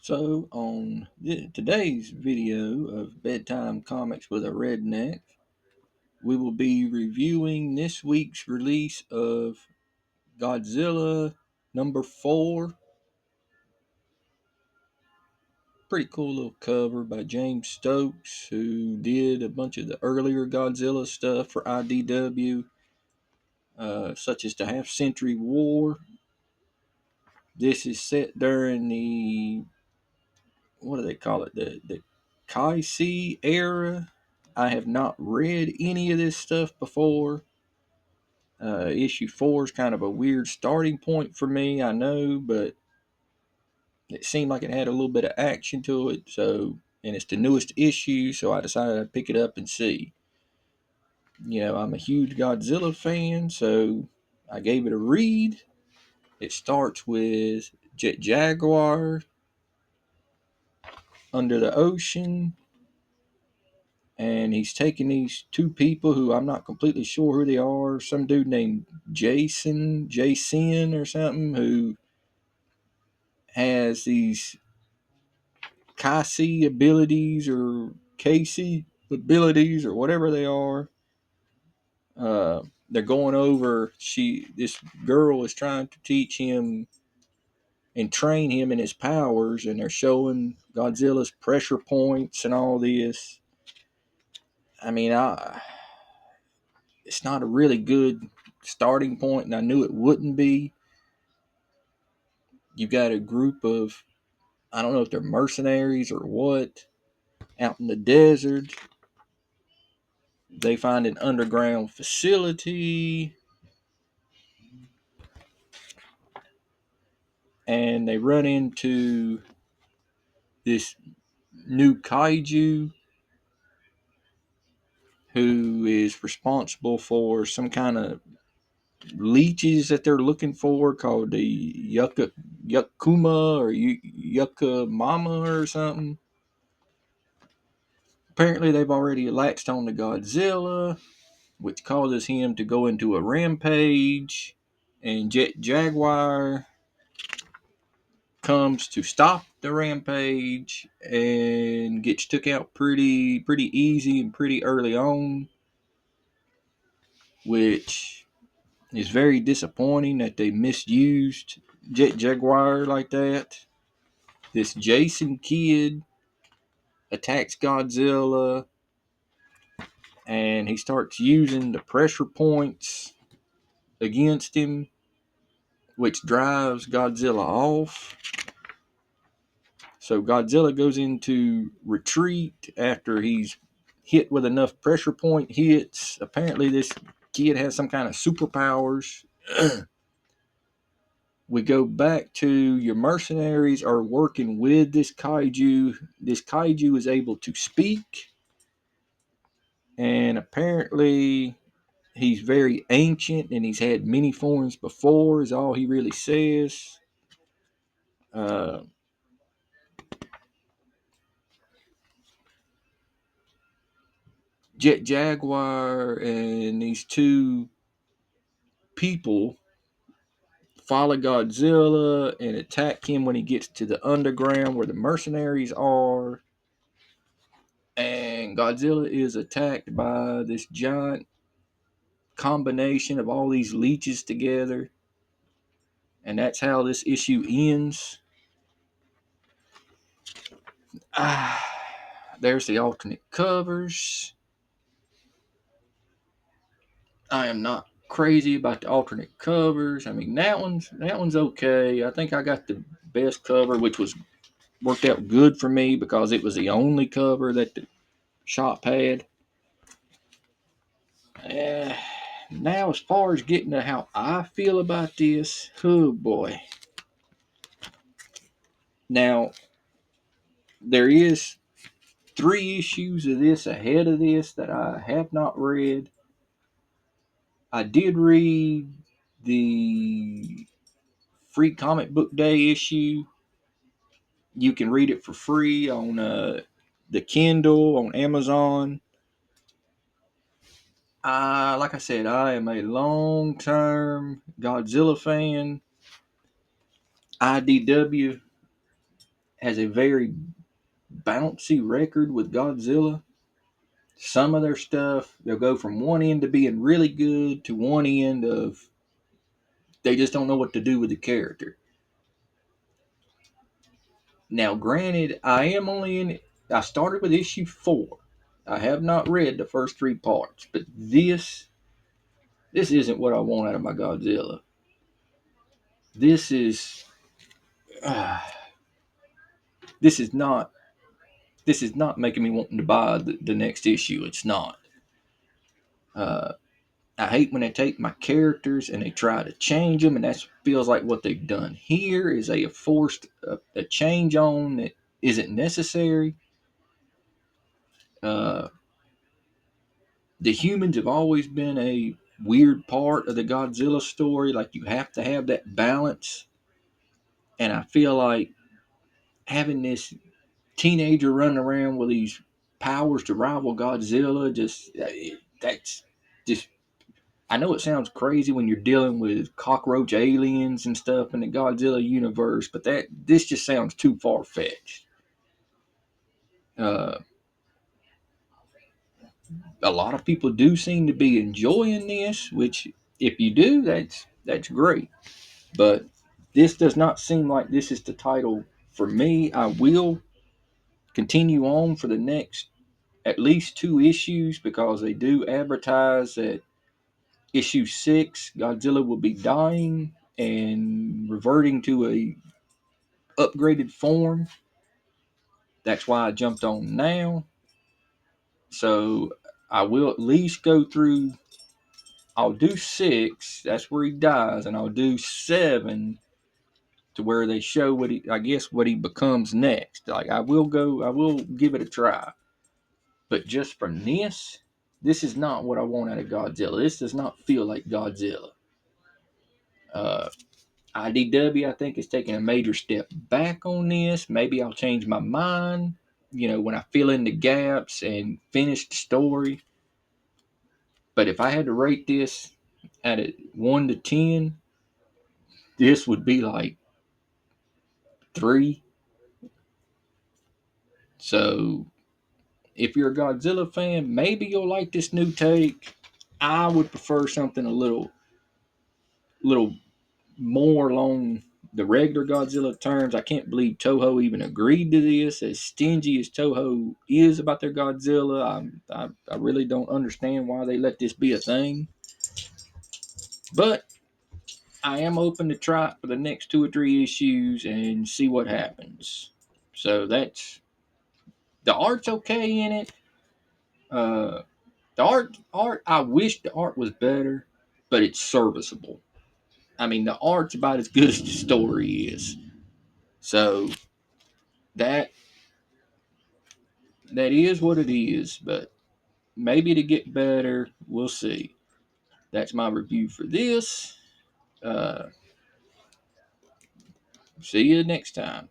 So, on today's video of Bedtime Comics with a Redneck, we will be reviewing this week's release of Godzilla #4. Pretty cool little cover by James Stokes, who did a bunch of the earlier Godzilla stuff for IDW, such as the Half Century War. This is set during the, what do they call it? The Kai era. I have not read any of this stuff before. Issue 4 is kind of a weird starting point for me, I know, but it seemed like it had a little bit of action to it. So, and it's the newest issue, so I decided I'd pick it up and see. I'm a huge Godzilla fan, so I gave it a read. It starts with Jet Jaguar under the ocean, and he's taking these two people who I'm not completely sure who they are. Some dude named Jason or something, who has these Kasi abilities or Casey abilities or whatever they are. They're going over. This girl is trying to teach him and train him in his powers, and they're showing Godzilla's pressure points and all this. I mean, it's not a really good starting point, and I knew it wouldn't be. You got a group of, I don't know if they're mercenaries or what, out in the desert. They find an underground facility, and they run into this new kaiju who is responsible for some kind of leeches that they're looking for called the Yakuma or Yucca Mama or something. Apparently, they've already latched on to Godzilla, which causes him to go into a rampage, and Jet Jaguar comes to stop the rampage and gets took out pretty easy and pretty early on, which is very disappointing that they misused Jet Jaguar like that. This Jason kid attacks Godzilla, and he starts using the pressure points against him, which drives Godzilla off. So Godzilla goes into retreat after he's hit with enough pressure point hits. Apparently, this kid has some kind of superpowers. We go back to your mercenaries are working with this kaiju. This kaiju is able to speak, and apparently he's very ancient and he's had many forms before, is all he really says. Uh, Jet Jaguar and these two people follow Godzilla and attack him when he gets to the underground where the mercenaries are. And Godzilla is attacked by this giant combination of all these leeches together. And that's how this issue ends. There's the alternate covers. I am not crazy about the alternate covers. I mean, that one's okay. I think I got the best cover, which was worked out good for me because it was the only cover that the shop had. Uh, Now, as far as getting to how I feel about this, oh boy. Now, there is 3 issues of this ahead of this that I have not read. I did read the free comic book day issue. You can read it for free on the Kindle on Amazon. Like I said, I am a long-term Godzilla fan. IDW has a very bouncy record with Godzilla. Some of their stuff, they'll go from one end to being really good to one end of they just don't know what to do with the character. Now, granted, I am only in. I started with issue 4. I have not read the first 3 parts, but this isn't what I want out of my Godzilla. This is uh, this is not making me wanting to buy the next issue. It's not. Uh, I hate when they take my characters and they try to change them, and that feels like what they've done here. Is they have forced a change on that isn't necessary. Uh, the humans have always been a weird part of the Godzilla story. Like you have to have that balance, and I feel like having this teenager running around with these powers to rival Godzilla that's just. I know it sounds crazy when you're dealing with cockroach aliens and stuff in the Godzilla universe, but this just sounds too far fetched. Uh, a lot of people do seem to be enjoying this, which if you do, that's great. But this does not seem like this is the title for me. I will continue on for the next at least 2 issues because they do advertise that issue 6 Godzilla will be dying and reverting to a upgraded form. That's why I jumped on now. So I will at least go through. I'll do 6. That's where he dies, and I'll do 7 to where they show I guess what he becomes next. Like I will go. I will give it a try. But just from this is not what I want out of Godzilla. This does not feel like Godzilla. Uh, IDW, I think, is taking a major step back on this. Maybe I'll change my mind, when I fill in the gaps and finish the story. But if I had to rate this at a 1 to 10, this would be like 3. So if you're a Godzilla fan, maybe you'll like this new take. I would prefer something a little more along the regular Godzilla terms. I can't believe Toho even agreed to this. As stingy as Toho is about their Godzilla, I really don't understand why they let this be a thing. But I am open to try it for the next 2 or 3 issues and see what happens. So that's the art's okay in it. Uh, the art. I wish the art was better, but it's serviceable. I mean, the art's about as good as the story is. So that that is what it is, but maybe to get better, we'll see. That's my review for this. Uh, See you next time.